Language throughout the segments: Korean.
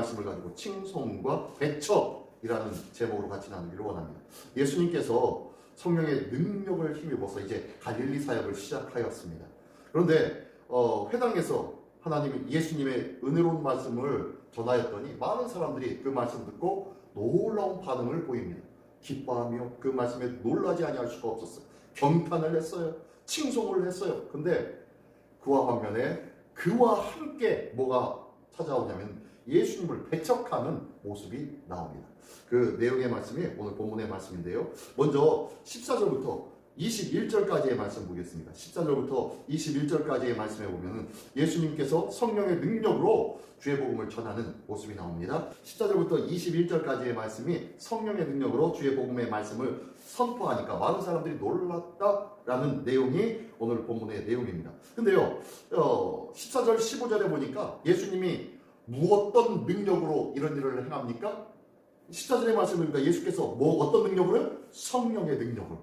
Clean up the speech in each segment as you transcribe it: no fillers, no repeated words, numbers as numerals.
말씀을 가지고 칭송과 배척이라는 제목으로 같이 나누기를 원합니다. 예수님께서 성령의 능력을 힘입어서 이제 갈릴리 사역을 시작하였습니다. 그런데 회당에서 예수님의 은혜로운 말씀을 전하였더니 많은 사람들이 그 말씀 듣고 놀라운 반응을 보입니다. 기뻐하며 그 말씀에 놀라지 아니할 수가 없었어요. 경탄을 했어요. 칭송을 했어요. 근데 그와 반면에 그와 함께 뭐가 찾아오냐면 예수님을 배척하는 모습이 나옵니다. 그 내용의 말씀이 오늘 본문의 말씀인데요. 먼저 14절부터 21절까지의 말씀 보겠습니다. 14절부터 21절까지의 말씀에 보면 예수님께서 성령의 능력으로 주의 복음을 전하는 모습이 나옵니다. 14절부터 21절까지의 말씀이 성령의 능력으로 주의 복음의 말씀을 선포하니까 많은 사람들이 놀랐다라는 내용이 오늘 본문의 내용입니다. 근데요, 14절, 15절에 보니까 예수님이 무엇던 능력으로 이런 일을 행합니까? 14절의 말씀을 보니까 예수께서 어떤 능력으로요? 성령의 능력으로.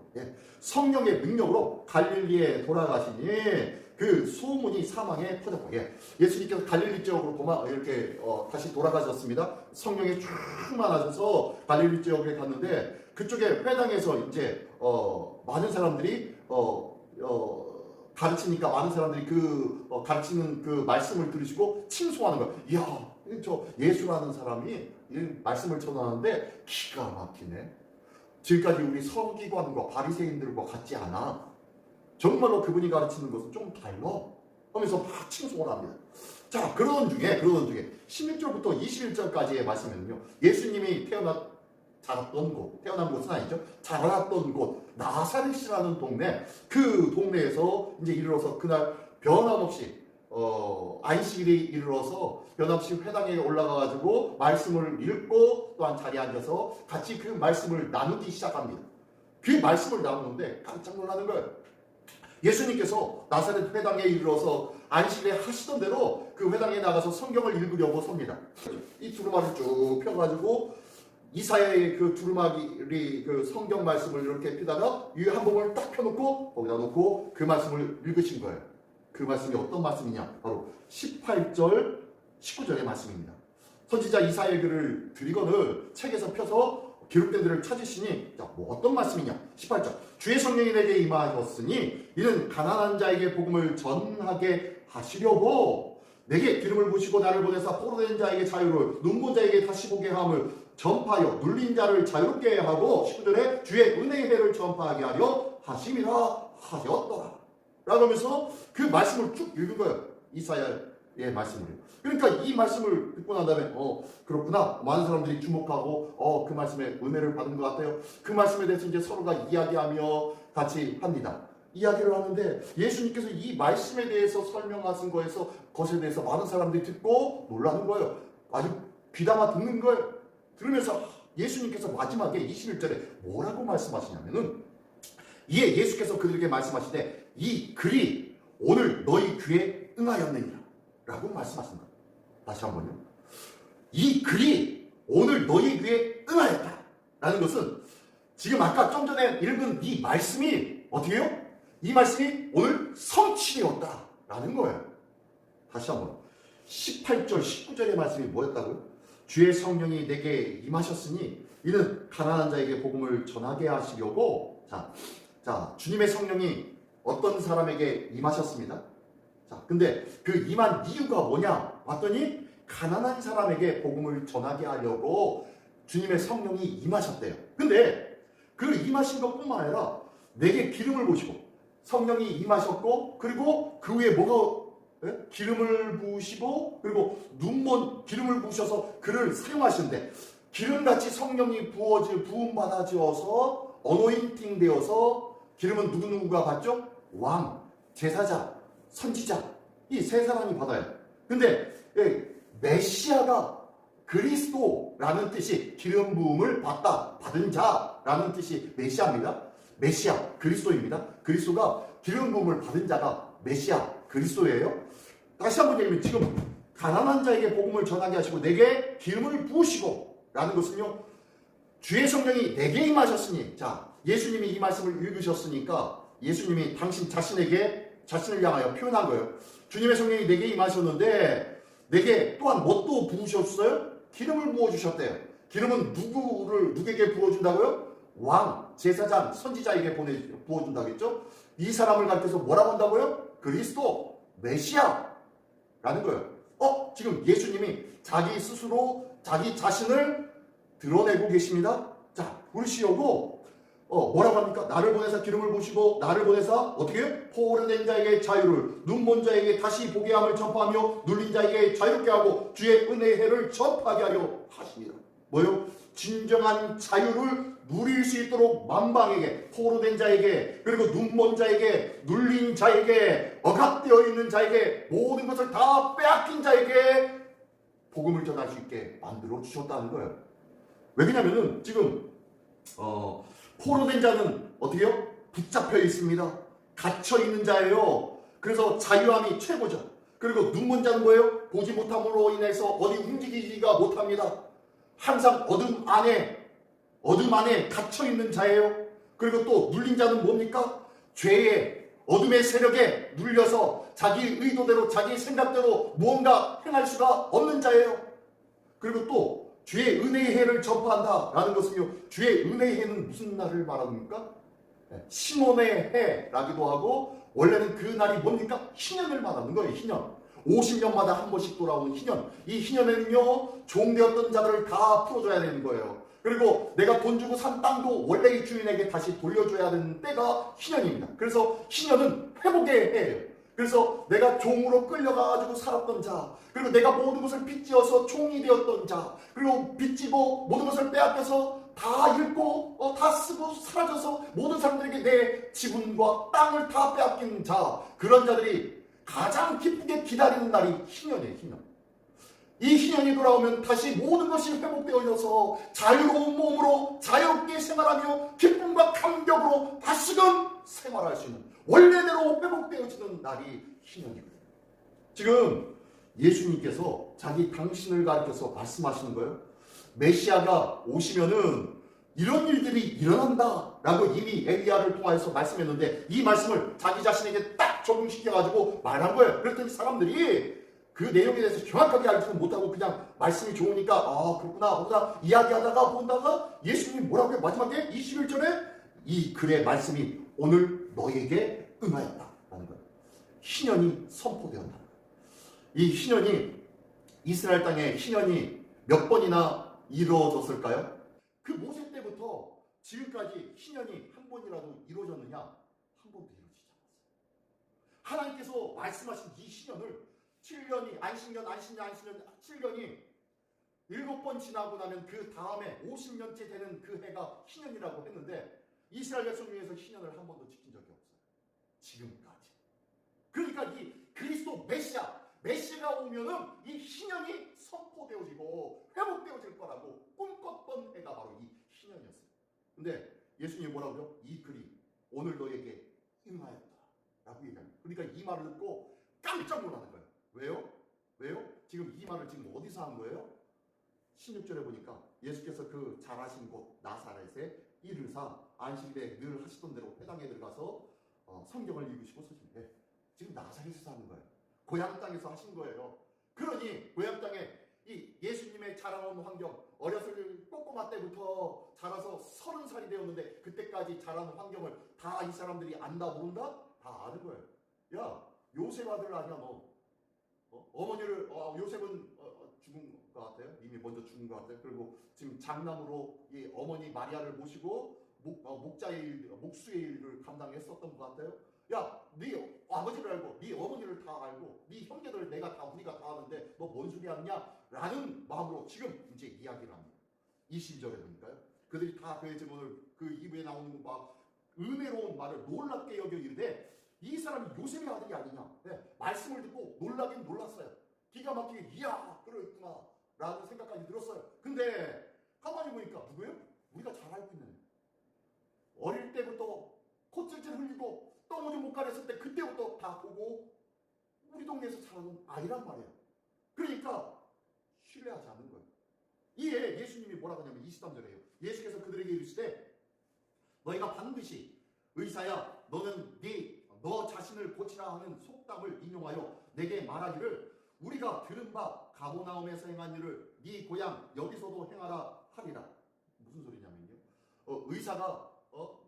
성령의 능력으로 갈릴리에 돌아가시니 그 소문이 사방에 퍼졌고, 예수님께서 갈릴리 지역으로 이렇게 다시 돌아가셨습니다. 성령이 충만하셔서 갈릴리 지역에 갔는데 그쪽에 회당에서 이제 많은 사람들이 가르치니까 많은 사람들이 가르치는 그 말씀을 들으시고 칭송하는 거예요. 이야, 저 예수라는 사람이 이 말씀을 전하는데 기가 막히네. 지금까지 우리 서기관과 바리새인들과 같지 않아. 정말로 그분이 가르치는 것은 좀 달라 하면서 막 칭송을 합니다. 자, 그러던 중에 16절부터 21절까지의 말씀에는요, 예수님이 자랐던 곳, 태어난 곳은 아니죠. 자랐던 곳, 나사렛이라는 동네, 그 동네에서 이제 이르러서 그날 변함없이 안식일이 이르러서 변함없이 회당에 올라가가지고 말씀을 읽고 또한 자리에 앉아서 같이 그 말씀을 나누기 시작합니다. 그 말씀을 나누는데 깜짝 놀라는 거예요. 예수님께서 나사렛 회당에 이르러서 안식일에 하시던 대로 그 회당에 나가서 성경을 읽으려고 섭니다. 이 두루마리를 쭉 펴가지고 이사야의 그 두루마리 그 성경 말씀을 이렇게 펴다가 이 한 부분을 딱 펴놓고 거기다 놓고 그 말씀을 읽으신 거예요. 그 말씀이 어떤 말씀이냐? 바로 18절, 19절의 말씀입니다. 선지자 이사야의 글을 드리거늘 책에서 펴서 기록된 글을 찾으시니, 자, 어떤 말씀이냐? 18절. 주의 성령이 내게 임하셨으니 이는 가난한 자에게 복음을 전하게 하시려고 내게 기름을 부으시고 나를 보내사 포로된 자에게 자유를, 눈먼 자에게 다시 보게 함을 전파하여 눌린 자를 자유롭게 하고 19절에 주의 은혜의 해를 전파하게 하려 하심이라 하셨더라. 라고 하면서 그 말씀을 쭉 읽은 거예요. 이사야의 말씀을요. 그러니까 이 말씀을 듣고 난 다음에 그렇구나. 많은 사람들이 주목하고 그 말씀에 은혜를 받은 것 같아요. 그 말씀에 대해서 이제 서로가 이야기하며 같이 합니다. 이야기를 하는데 예수님께서 이 말씀에 대해서 설명하신 것에 대해서 많은 사람들이 듣고 놀라는 거예요. 아주 귀담아 듣는 거예요. 들으면서 예수님께서 마지막에 21절에 뭐라고 말씀하시냐면은 예수께서 그들에게 말씀하시되 이 글이 오늘 너희 귀에 응하였느니라 라고 말씀하신 거예요. 다시 한번요. 이 글이 오늘 너희 귀에 응하였다 라는 것은 지금 아까 좀 전에 읽은 이 말씀이 어떻게 해요? 이 말씀이 오늘 성취되었다 라는 거예요. 다시 한번 18절 19절의 말씀이 뭐였다고요? 주의 성령이 내게 임하셨으니 이는 가난한 자에게 복음을 전하게 하시려고. 자, 주님의 성령이 어떤 사람에게 임하셨습니다. 자, 근데 그 임한 이유가 뭐냐 봤더니 가난한 사람에게 복음을 전하게 하려고 주님의 성령이 임하셨대요. 근데 그 임하신 것뿐만 아니라 내게 기름을 부으시고 성령이 임하셨고, 그리고 그 위에 기름을 부으시고, 그리고 기름을 부으셔서 그를 사용하시는데, 기름같이 성령이 부음 받아지어서 어노인팅 되어서 기름은 누구누구가 받죠? 왕, 제사장, 선지자, 이 세 사람이 받아요. 근데 메시아가 그리스도라는 뜻이 기름 부음을 받은 자라는 뜻이 메시아입니다. 메시아, 그리스도입니다. 그리스도가 기름 부음을 받은 자가 메시아, 그리스도예요. 다시 한번 얘기하면 지금 가난한 자에게 복음을 전하게 하시고 내게 기름을 부으시고 라는 것은요, 주의 성령이 내게 임하셨으니, 자, 예수님이 이 말씀을 읽으셨으니까 예수님이 당신 자신을 향하여 표현한 거예요. 주님의 성령이 내게 임하셨는데 내게 또한 뭣도 부으셨어요? 기름을 부어주셨대요. 기름은 누구에게 부어준다고요? 왕, 제사장, 선지자에게 부어준다고 했죠. 이 사람을 가르쳐서 뭐라고 한다고요? 그리스도, 메시아라는 거예요. 지금 예수님이 자기 스스로 자기 자신을 드러내고 계십니다. 자, 보시려고 뭐라고 합니까? 나를 보내사 기름을 부으시고 나를 보내사 어떻게 해요? 포로된 자에게 자유를, 눈먼 자에게 다시 보게 함을 전파하며 눌린 자에게 자유롭게 하고 주의 은혜의 해를 전파하게 하려 하십니다. 뭐요? 진정한 자유를 누릴 수 있도록 만방에게, 포로된 자에게, 그리고 눈먼 자에게, 눌린 자에게, 억압되어 있는 자에게, 모든 것을 다 빼앗긴 자에게 복음을 전할 수 있게 만들어 주셨다는 거예요. 왜 그러냐면은 지금 포로된 자는 어떻게 해요? 붙잡혀 있습니다. 갇혀 있는 자예요. 그래서 자유함이 최고죠. 그리고 눈먼 자는 뭐예요? 보지 못함으로 인해서 어디 움직이지가 못합니다. 항상 어둠 안에 갇혀 있는 자예요. 그리고 또 눌린 자는 뭡니까? 죄의 어둠의 세력에 눌려서 자기 의도대로 자기 생각대로 무언가 행할 수가 없는 자예요. 그리고 또 주의 은혜의 해를 전파한다라는 것은요, 주의 은혜의 해는 무슨 날을 말합니까? 신혼의 해라기도 하고, 원래는 그 날이 뭡니까? 희년을 말하는 거예요. 희년. 50년마다 한 번씩 돌아오는 희년. 이 희년에는요, 종되었던 자들을 다 풀어줘야 되는 거예요. 그리고 내가 돈 주고 산 땅도 원래의 주인에게 다시 돌려줘야 되는 때가 희년입니다. 그래서 희년은 회복의 해예요. 그래서 내가 종으로 끌려가가지고 살았던 자, 그리고 내가 모든 것을 빚지어서 종이 되었던 자, 그리고 빚지고 모든 것을 빼앗겨서 다 잃고 다 쓰고 사라져서 모든 사람들에게 내 지분과 땅을 다 빼앗긴 자, 그런 자들이 가장 기쁘게 기다리는 날이 희년이에요. 희년. 이 희년이 돌아오면 다시 모든 것이 회복되어져서 자유로운 몸으로 자유롭게 생활하며 기쁨과 감격으로 다시금 생활할 수 있는 원래대로 회복되어지는 날이 희년이거든요. 지금 예수님께서 당신을 가리켜서 말씀하시는 거예요. 메시아가 오시면은 이런 일들이 일어난다 라고 이미 엘리야를 통해서 말씀했는데, 이 말씀을 자기 자신에게 딱 적용시켜가지고 말한 거예요. 그랬더니 사람들이 그 내용에 대해서 정확하게 알지는 못하고 그냥 말씀이 좋으니까 그렇구나 보다 이야기하다가 본다가 예수님이 뭐라고 해요? 마지막에 21절에 이 글의 말씀이 오늘 너에게 응하였다라는 거예요. 희년이 선포되었다는 거예요. 이 희년이, 이스라엘 땅에 희년이 몇 번이나 이루어졌을까요? 그 모세 때부터 지금까지 희년이 한 번이라도 이루어졌느냐? 한 번도 이루어지지 않았어요. 하나님께서 말씀하신 이 희년을 7년이 안식년 7년이 7번 지나고 나면 그 다음에 50년째 되는 그 해가 희년이라고 했는데, 이스라엘 백성 중에서 희년을 한 번도 지킨 적이 없어요. 지금까지. 그러니까 이 그리스도 메시아가 오면은 이 희년이 선포되어지고 회복되어질 거라고 꿈꿨던 해가 바로 이 희년이었어요. 근데 예수님이 뭐라고요? 이 글이 오늘 너에게 응하였다 라고 얘기합니다. 그러니까 이 말을 듣고 깜짝 놀라는 거예요. 왜요? 지금 이 말을 지금 어디서 한 거예요? 16절에 보니까 예수께서 그 잘하신 곳 나사렛에 이르사 안식일에 늘 하시던 대로 회당에 들어가서 성경을 읽으시고 서신데, 지금 나사렛에서 하는 거예요. 고향 땅에서 하신 거예요. 그러니 고향 땅에 이 예수님의 자라온 환경, 어렸을 꼬꼬마 때부터 자라서 30살이 되었는데 그때까지 자란 환경을 다 이 사람들이 안다 모른다? 다 아는 거예요. 야, 요셉 아들 아니야 너. 어머니를 요셉은 죽은 것 같아요. 이미 먼저 죽은 것 같아요. 그리고 지금 장남으로 이 어머니 마리아를 모시고 목수의 일을 감당했었던 것 같아요. 야, 네 아버지를 알고 네 어머니를 다 알고 네 형제들 우리가 다 아는데 너 뭔 소리 하느냐? 라는 마음으로 지금 이제 이야기를 합니다. 20절에 보니까요. 그들이 다 그의 질문을, 그 입에 나오는 막 은혜로운 말을 놀랍게 여겨 이르되 이 사람이 요셉의 아들이 아니냐? 네, 말씀을 듣고 놀라긴 놀랐어요. 기가 막히게 이야 그러있구나 라는 생각까지 들었어요. 근데 가만히 보니까 누구예요? 우리가 잘 알고 있는, 어릴 때부터 콧질질 흘리고 똥오줌 못 가렸을 때 그때부터 다 보고 우리 동네에서 자라는 아이란 말이에요. 그러니까 신뢰하지 않는 거예요. 이에 예수님이 뭐라고 하냐면 23절에요. 예수께서 그들에게 이르시되 너희가 반드시 의사야 너는 너 자신을 고치라 하는 속담을 인용하여 내게 말하기를 우리가 들은 바 가버나움에서 행한 일을 네 고향 여기서도 행하라 하리라. 무슨 소리냐면요. 의사가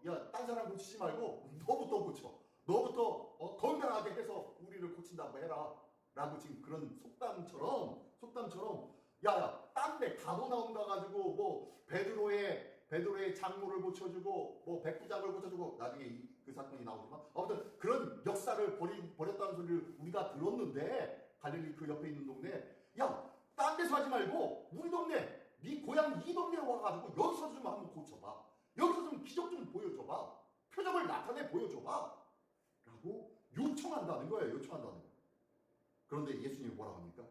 야, 딴 사람 고치지 말고 너부터 고쳐. 너부터 건강하게 해서 우리를 고친다고 해라. 라고 지금 그런 속담처럼 야, 딴 데 가보나움 가가지고 뭐 베드로의 장모를 고쳐주고 뭐 백부장을 고쳐주고 나중에 그 사건이 나오지만 아무튼 그런 역사를 버렸다는 소리를 우리가 들었는데 갈릴리 그 옆에 있는 동네 야, 딴 데서 하지 말고 우리 동네 네 고향 이 동네에 와가지고 여기서 좀 한번 고쳐봐. 여기서 좀 기적 좀 보여줘봐. 표적을 나타내 보여줘봐. 라고 요청한다는 거예요. 그런데 예수님이 뭐라고 합니까?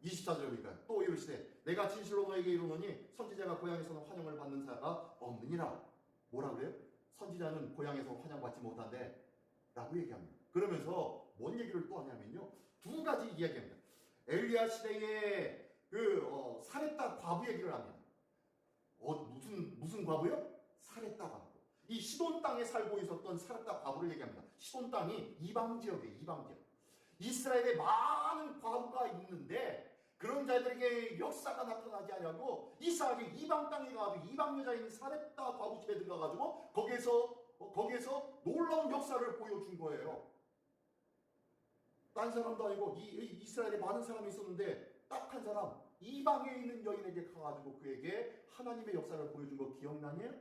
24절이니까 또 이르시되 내가 진실로 너에게 이르노니 선지자가 고향에서는 환영을 받는 자가 없느니라. 뭐라 그래요? 선지자는 고향에서 환영받지 못한대 라고 얘기합니다. 그러면서 뭔 얘기를 또 하냐면요, 두 가지 이야기합니다. 엘리야 시대의 사렙다 과부 얘기를 합니다. 무슨 과부요? 사렙다 과부. 이 시돈 땅에 살고 있었던 사렙다 과부를 얘기합니다. 시돈 땅이 이방 지역이에요. 이방 지역. 이스라엘에 많은 과부가 있는데 그런 자들에게 역사가 나타나지 않냐고 이스라엘이 이방 땅에 가가지고 이방 여자인 사렙다 과부 집에 들어가가지고 거기에서 놀라운 역사를 보여준 거예요. 딴 사람도 아니고 이스라엘에 많은 사람이 있었는데 딱 한 사람 이방에 있는 여인에게 가가지고 그에게 하나님의 역사를 보여준 거 기억나냐?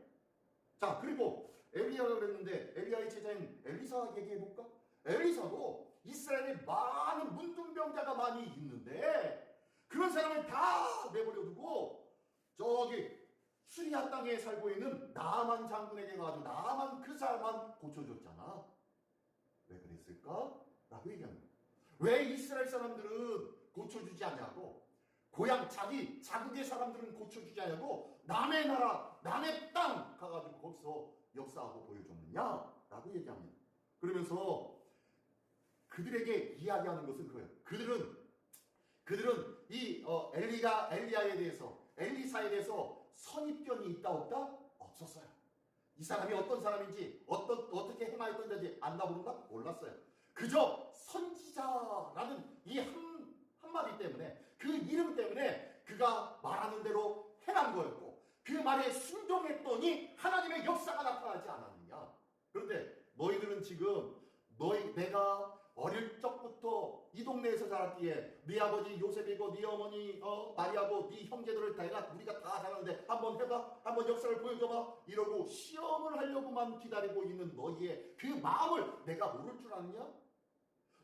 자, 그리고 엘리야가 그랬는데 엘리야의 제자인 엘리사 얘기해볼까? 엘리사도 이스라엘에 많은 문둥병자가 많이 있는데 그런 사람을 다 내버려두고 저기 수리아 땅에 살고 있는 나만 장군에게 가가지고 나만 그 사람만 고쳐줬잖아. 왜 그랬을까? 라고 얘기합니다. 왜 이스라엘 사람들은 고쳐주지 않냐고, 고향 자국의 사람들은 고쳐주지 않냐고 남의 나라 남의 땅 가가지고 거기서 역사하고 보여줬느냐 라고 얘기합니다. 그러면서 그들에게 이야기하는 것은 그거예요. 그들은 이 엘리야에 대해서 엘리사에 대해서 선입견이 있다 없다? 없었어요. 이 사람이 어떤 사람인지 어떻게 행하였던 자인지 안다 모른다? 몰랐어요. 그저 선지자라는 이 한마디 때문에, 그 이름 때문에 그가 말하는 대로 행한 거였고 그 말에 순종했더니 하나님의 역사가 나타나지 않았느냐. 그런데 너희들은 지금 내가 어릴 적부터 이 동네에서 자랐기에 네 아버지 요셉이고 네 어머니 마리아고 네 형제들을 우리가 다 자랐는데 한번 해봐, 한번 역사를 보여줘봐 이러고 시험을 하려고만 기다리고 있는 너희의 그 마음을 내가 모를 줄 아느냐?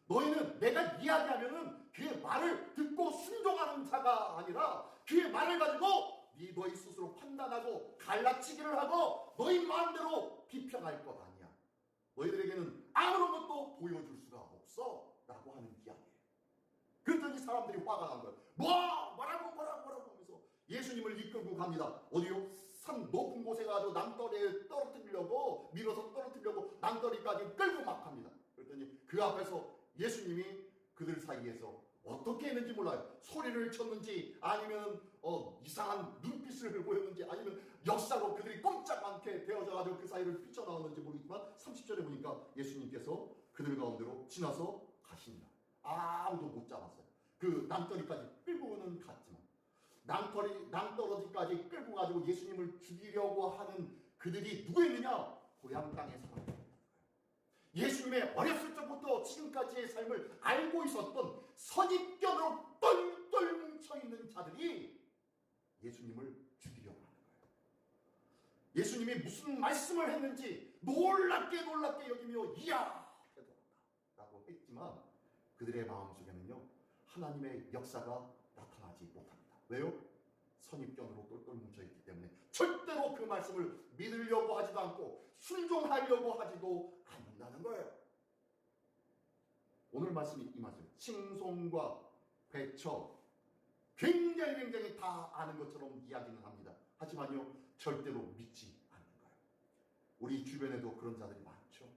너희는 내가 이야기하면은 그 말을 듣고 순종하는 자가 아니라 그 말을 가지고 너희 스스로 판단하고 갈라치기를 하고 너희 마음대로 비평할 것 아니야. 너희들에게는 아무런 것도 보여줄 수가 없어 라고 하는 이야기예요. 그랬더니 사람들이 화가 난 거예요. 뭐라고 하면서 예수님을 이끌고 갑니다. 어디요? 산 높은 곳에 가서 남떨이에 밀어서 떨어뜨리려고 남떨이까지 끌고 막 갑니다. 그랬더니 그 앞에서 예수님이 그들 사이에서 어떻게 했는지 몰라요. 소리를 쳤는지 아니면 이상한 눈빛을 보였는지 아니면 역사로 그들이 꼼짝 않게 되어져가지고 그 사이를 뛰쳐나오는지 모르겠지만 30절에 보니까 예수님께서 그들 가운데로 지나서 가십니다. 아무도 못 잡았어요. 그 남떨이까지 끌고는 갔지만 낭떠러지까지 끌고 가지고 예수님을 죽이려고 하는 그들이 누구였느냐? 고향 땅의 사람들. 예수님의 어렸을 적부터 지금까지의 삶을 알고 있었던 선입견으로 똘똘 뭉쳐있는 자들이 예수님을 죽이려고 하는 거예요. 예수님이 무슨 말씀을 했는지 놀랍게 여기며 이야 되돌았다 라고 했지만 그들의 마음속에는요 하나님의 역사가 나타나지 못합니다. 왜요? 선입견으로 똘똘 뭉쳐있기 때문에 절대로 그 말씀을 믿으려고 하지도 않고 순종하려고 하지도 않는다는 거예요. 오늘 말씀이 이 말씀, 칭송과 배처 굉장히 다 아는 것처럼 이야기는 합니다. 하지만요 절대로 믿지 않는 거예요. 우리 주변에도 그런 자들이 많죠.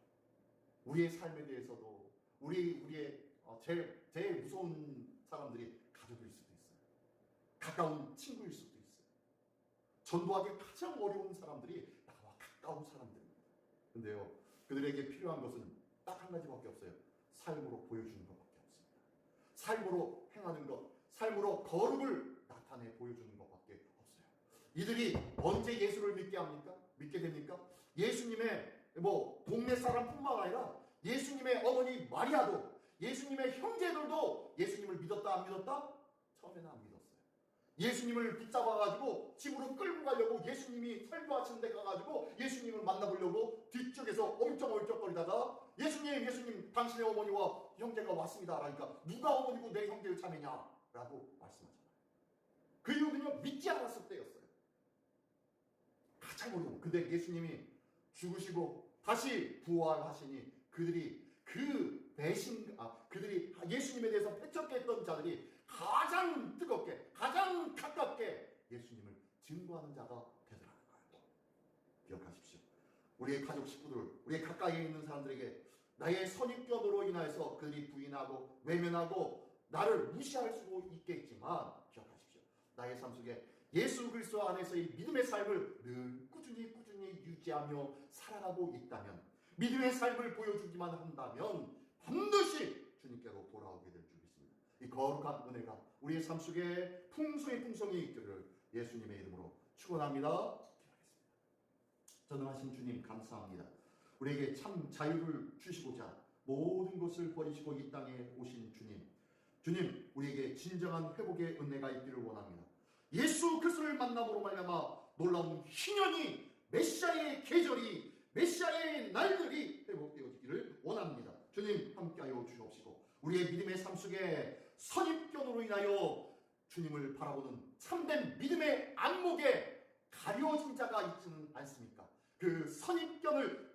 우리의 삶에 대해서도 우리의 제일 무서운 사람들이 가족일 수도 있어요. 가까운 친구일 수도 있어요. 전도하기 가장 어려운 사람들이 나와 가까운 사람들입니다. 근데요 그들에게 필요한 것은 딱 한 가지밖에 없어요. 삶으로 보여주는 것밖에 없습니다. 삶으로 행하는 것, 삶으로 거룩을 나타내 보여주는 것밖에 없어요. 이들이 언제 예수를 믿게 합니까? 믿게 됩니까? 예수님의 동네 사람뿐만 아니라 예수님의 어머니 마리아도, 예수님의 형제들도 예수님을 믿었다 안 믿었다? 처음에는 안 믿었어요. 예수님을 붙잡아가지고 집으로 끌고 가려고 예수님이 설교하시는 데 가가지고 예수님을 만나보려고 뒤쪽에서 엄청 얼쩍거리다가 예수님 당신의 어머니와 형제가 왔습니다 라니까 누가 어머니고 내 형제의 자매냐 라고 말씀하잖아요. 그 이유는요, 믿지 않았을 때였어요. 가장 어려운. 근데 예수님이 죽으시고 다시 부활하시니 그들이 그들이 예수님에 대해서 패척해 했던 자들이 가장 뜨겁게, 가장 가깝게 예수님을 증거하는 자가 되더라는 거예요. 기억하십시오. 우리의 가족 식구들, 우리의 가까이에 있는 사람들에게 나의 선입견으로 인하여서 그들이 부인하고 외면하고 나를 무시할 수 있겠지만 기억하십시오. 나의 삶 속에 예수 그리스도 안에서의 믿음의 삶을 늘 꾸준히 유지하며 살아가고 있다면, 믿음의 삶을 보여주기만 한다면 반드시 주님께로 돌아오게 될 줄 믿습니다. 이 거룩한 은혜가 우리의 삶 속에 풍성히 있기를 예수님의 이름으로 축원합니다. 기도하겠습니다. 전능하신 주님 감사합니다. 우리에게 참 자유를 주시고자 모든 것을 버리시고 이 땅에 오신 주님 우리에게 진정한 회복의 은혜가 있기를 원합니다. 예수 그리스도를 만남으로 말미암아 놀라운 희년이, 메시아의 계절이, 메시아의 날들이 회복되어지기를 원합니다. 주님 함께하여 주옵시고 우리의 믿음의 삶 속에 선입견으로 인하여 주님을 바라보는 참된 믿음의 안목에 가려진 자가 있지는 않습니까? 그 선입견을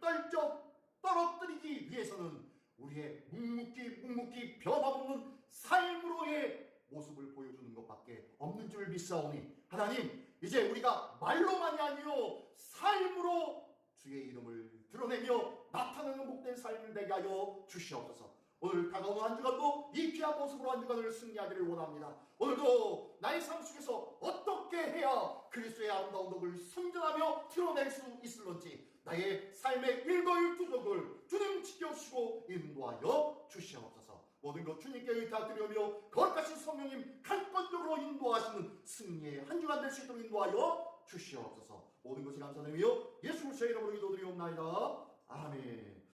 떨어뜨리기 위해서는 우리의 묵묵히 변함없는 삶으로의 모습을 보여주는 것밖에 없는 줄 믿사오니 하나님, 이제 우리가 말로만이 아니요 삶으로 주의 이름을 드러내며 나타나는 복된 삶을 되게 하여 주시옵소서. 오늘 다가오는 한 주간도 이 귀한 모습으로 한 주간을 승리하기를 원합니다. 오늘도 나의 삶 속에서 어떻게 해야 그리스도의 아름다운 덕을 선전하며 드러낼 수 있을런지 나의 삶의 일거일투족을 주님 지켜주시고 인도하여 주시옵소서. 모든 것 주님께 의탁드리며 거룩하신 성령님 강권적으로 인도하시는 승리의 한 주간 될 수 있도록 인도하여 주시옵소서. 모든 것이 감사드리며 예수 그리스도의 이름으로 기도드리옵나이다. 아멘.